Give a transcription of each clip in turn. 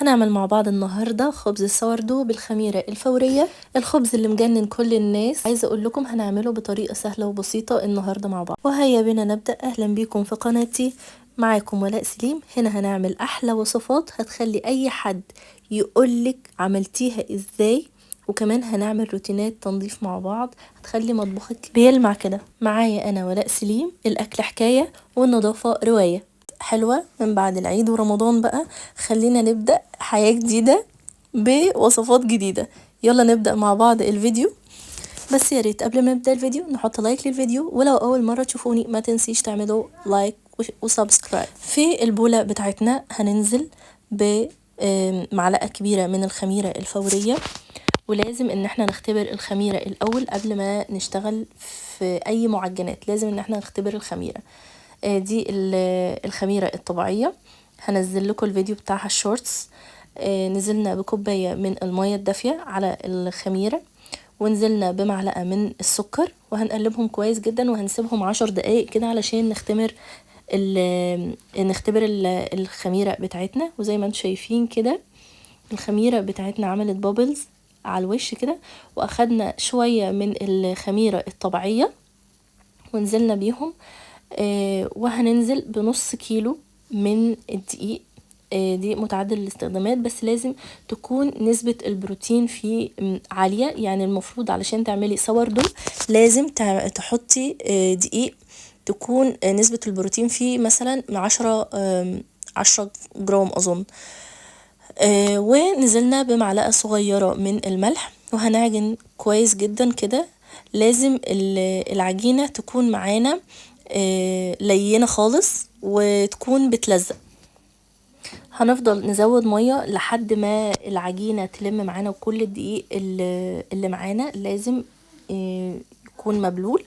هنعمل مع بعض النهاردة خبز السوردو بالخميرة الفورية، الخبز اللي مجنن كل الناس. عايزة اقول لكم هنعمله بطريقة سهلة وبسيطة النهاردة مع بعض. وهيا بينا نبدأ. اهلا بيكم في قناتي، معاكم ولاء سليم. هنا هنعمل احلى وصفات هتخلي اي حد يقولك عملتيها ازاي، وكمان هنعمل روتينات تنظيف مع بعض هتخلي مطبخك بيلمع كده. معايا انا ولاء سليم، الاكل حكاية والنظافة رواية. حلوة من بعد العيد ورمضان بقى، خلينا نبدأ حياة جديدة بوصفات جديدة. يلا نبدأ مع بعض الفيديو. بس يا ريت قبل ما نبدأ الفيديو نحط لايك للفيديو، ولو أول مرة تشوفوني ما تنسيش تعملوا لايك وسبسكرايب. في البولة بتاعتنا هننزل بمعلقة كبيرة من الخميرة الفورية، ولازم ان احنا نختبر الخميرة الاول قبل ما نشتغل في اي معجنات. لازم ان احنا نختبر الخميرة دي. الخميرة الطبيعية هنزل لكم الفيديو بتاعها الشورتس. نزلنا بكوباية من المية الدافية على الخميرة، ونزلنا بمعلقة من السكر، وهنقلبهم كويس جدا وهنسيبهم 10 دقايق كده علشان نختبر الخميرة بتاعتنا. وزي ما انتم شايفين كده الخميرة بتاعتنا عملت بابلز على الوش كده. واخدنا شوية من الخميرة الطبيعية ونزلنا بيهم، وهننزل بنص كيلو من الدقيق. دي متعدد الاستخدامات، بس لازم تكون نسبة البروتين فيه عالية. يعني المفروض علشان تعملي سوردو لازم تحطي دقيق تكون نسبة البروتين فيه مثلا من 10 جرام أظن. ونزلنا بمعلقة صغيرة من الملح، وهنعجن كويس جدا كده. لازم العجينة تكون معانا لينة خالص وتكون بتلزق. هنفضل نزود مية لحد ما العجينة تلم معانا، وكل الدقيق اللي معانا لازم يكون مبلول.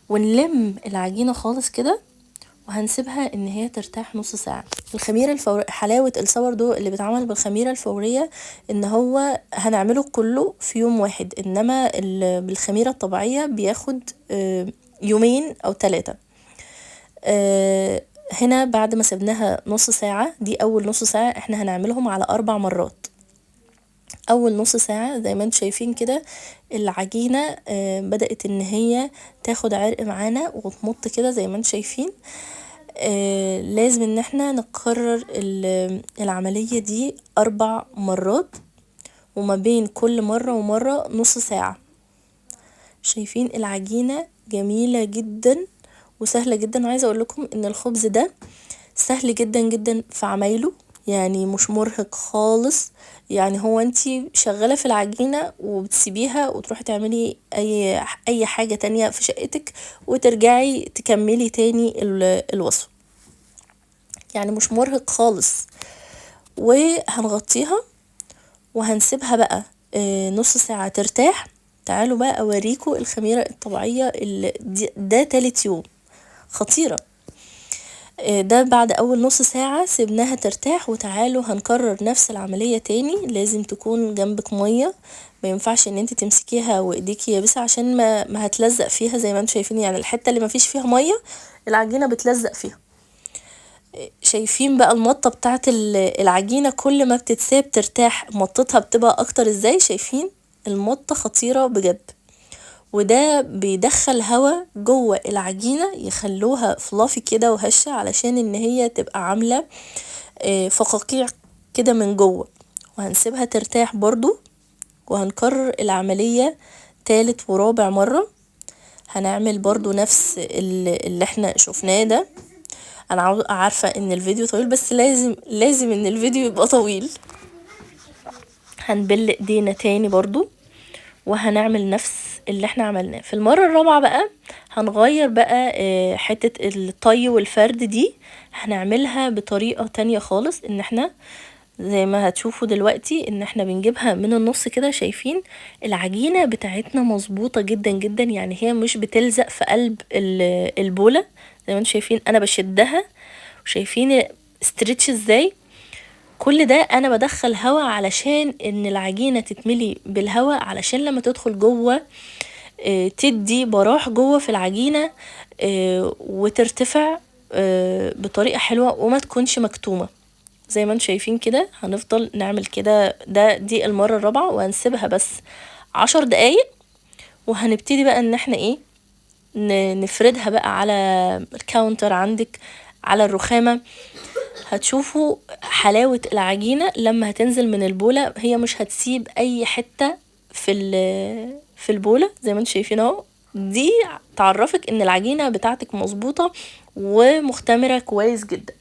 ونلم العجينة خالص كده وهنسيبها ان هي ترتاح نص ساعة. الخميرة حلاوة السوردو اللي بيتعمل بالخميرة الفورية ان هو هنعمله كله في يوم واحد، انما بالخميرة الطبيعية بياخد يومين او 3. هنا بعد ما سبناها نص ساعة، دي اول نص ساعة احنا هنعملهم على 4 مرات. اول نص ساعة زي ما انتم شايفين كده العجينة بدأت ان هي تاخد عرق معانا وتمط كده زي ما انتم شايفين. لازم ان احنا نكرر العملية دي 4 مرات، وما بين كل مرة ومرة نص ساعة. شايفين العجينة جميلة جدا وسهلة جدا. وعايزة اقول لكم ان الخبز ده سهل جدا جدا في عمايله، يعني مش مرهق خالص. يعني هو انتي شغالة في العجينة وبتسيبيها وتروحي تعملي اي حاجة تانية في شقتك وترجعي تكملي تاني الوصفة. يعني مش مرهق خالص. وهنغطيها وهنسيبها بقى نص ساعة ترتاح. تعالوا بقى اوريكم الخميرة الطبيعية ده تالت يوم خطيرة. ده بعد اول نص ساعة سيبناها ترتاح. وتعالوا هنكرر نفس العملية تاني. لازم تكون جنبك مية، ما ينفعش ان انت تمسكيها وايديكي يابسة عشان ما هتلزق فيها. زي ما انتم شايفين يعني الحتة اللي ما فيش فيها مية العجينة بتلزق فيها. شايفين بقى المطة بتاعت العجينة كل ما بتتساب ترتاح مطتها بتبقى اكتر ازاي. شايفين المطة خطيرة بجد. وده بيدخل هوا جوه العجينة يخلوها فلافي كده وهشة، علشان ان هي تبقى عاملة فقاقيع كده من جوه. وهنسيبها ترتاح برضو، وهنكرر العملية تالت ورابع مرة. هنعمل برضو نفس اللي احنا شفناه ده. انا عارفة ان الفيديو طويل، بس لازم ان الفيديو يبقى طويل. هنبل ايدينا تاني برضو، وهنعمل نفس اللي احنا عملناه. في المرة الرابعة بقى هنغير بقى حتة الطي والفرد دي هنعملها بطريقة تانية خالص. ان احنا زي ما هتشوفوا دلوقتي ان احنا بنجيبها من النص كده. شايفين العجينة بتاعتنا مظبوطة جدا جدا، يعني هي مش بتلزق في قلب البولة. زي ما انتم شايفين انا بشدها، وشايفين استريتش ازاي. كل ده انا بدخل هوا علشان ان العجينة تتملي بالهوا، علشان لما تدخل جوه تدي براح جوه في العجينة وترتفع بطريقة حلوة وما تكونش مكتومة. زي ما انتم شايفين كده. هنفضل نعمل كده، دي المرة الرابعة، وهنسيبها بس 10 دقايق. وهنبتدي بقى ان احنا ايه، نفردها بقى على الكاونتر عندك، على الرخامة. هتشوفوا حلاوة العجينة لما هتنزل من البولة، هي مش هتسيب اي حتة في البولة. زي ما انتم شايفين اهو، دي تعرفك ان العجينة بتاعتك مظبوطة ومختمرة كويس جدا.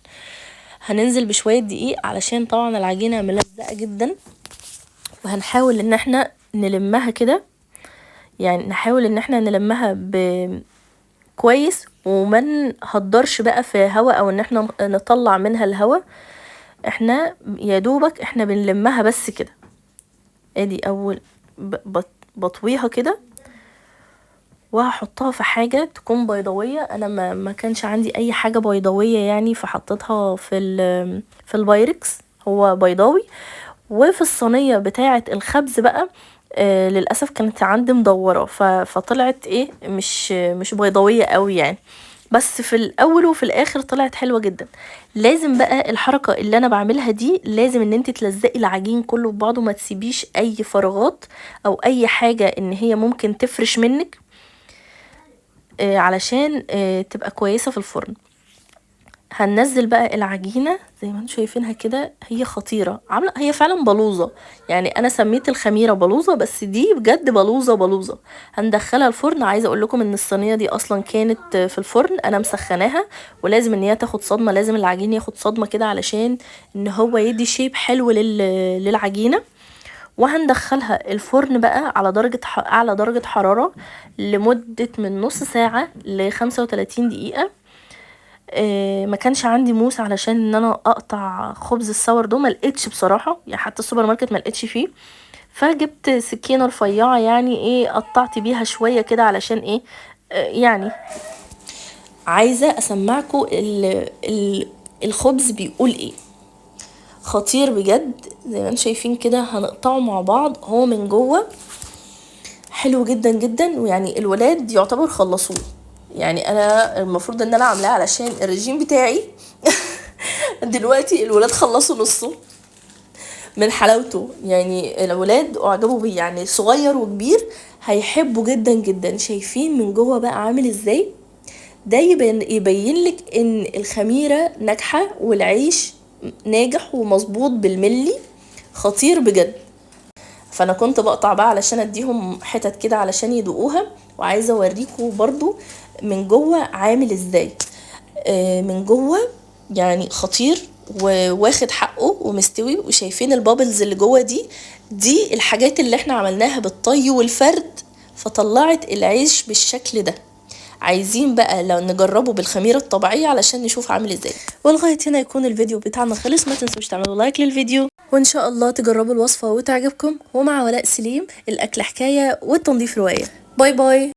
هننزل بشوية دقيق علشان طبعا العجينة ملزقة جدا، وهنحاول ان احنا نلمها كده، يعني نحاول ان احنا نلمها كويس، وما نهدرش بقى في هوا او ان احنا نطلع منها الهوا. احنا يا دوبك احنا بنلمها بس كده. ادي اول بطويها كده، وهحطها في حاجة تكون بيضاوية. انا ما كانش عندي اي حاجة بيضاوية يعني، فحطيتها في البايركس، هو بيضاوي. وفي الصينية بتاعة الخبز بقى للأسف كانت عندي مدورة، فطلعت ايه، مش بيضاوية قوي يعني، بس في الاول وفي الاخر طلعت حلوة جدا. لازم بقى الحركة اللي انا بعملها دي، لازم ان انت تلزقي العجين كله ببعضه، ما تسيبيش اي فراغات او اي حاجة ان هي ممكن تفرش منك، علشان تبقى كويسة في الفرن. هننزل بقى العجينة زي ما انتم شايفينها كده، هي خطيرة، عاملة هي فعلا بلوزة يعني. انا سميت الخميرة بلوزة، بس دي بجد بلوزة. هندخلها الفرن. عايزة اقول لكم ان الصينية دي اصلا كانت في الفرن، انا مسخناها، ولازم ان هي تاخد صدمة، لازم العجين ياخد صدمة كده علشان ان هو يدي شيب حلو للعجينة. وهندخلها الفرن بقى على اعلى درجة حرارة لمدة من نص ساعة ل35 دقيقة. ما كانش عندي موس علشان ان انا اقطع خبز السور ده، ما لقيتش بصراحه يعني، حتى السوبر ماركت ما لقيتش فيه. فجبت سكينه رفيعه يعني ايه، قطعت بيها شويه كده علشان ايه، يعني عايزه اسمعكم الخبز بيقول ايه. خطير بجد. زي ما انتم شايفين كده، هنقطعه مع بعض. هو من جوه حلو جدا جدا، ويعني الولاد يعتبر خلصوه يعني. انا المفروض ان انا عاملاه علشان الرجيم بتاعي دلوقتي الولاد خلصوا نصه من حلاوته يعني. الولاد اعجبوا بيه يعني، صغير وكبير هيحبوا جدا جدا. شايفين من جوه بقى عامل ازاي؟ ده يبين لك ان الخميرة ناجحة والعيش ناجح ومظبوط بالملي. خطير بجد. فانا كنت بقطع بقى علشان اديهم حتت كده علشان يدوقوها، وعايزه اوريكم برضو من جوه عامل ازاي. من جوه يعني خطير وواخد حقه ومستوي. وشايفين البابلز اللي جوه دي الحاجات اللي احنا عملناها بالطي والفرد، فطلعت العيش بالشكل ده. عايزين بقى لو نجربه بالخميرة الطبيعية علشان نشوف عامل ازاي. ولغاية هنا يكون الفيديو بتاعنا خلص. ما تنسوش تعملوا لايك للفيديو، وان شاء الله تجربوا الوصفة وتعجبكم. ومع ولاء سليم، الاكل حكاية والتنظيف رواية. باي باي.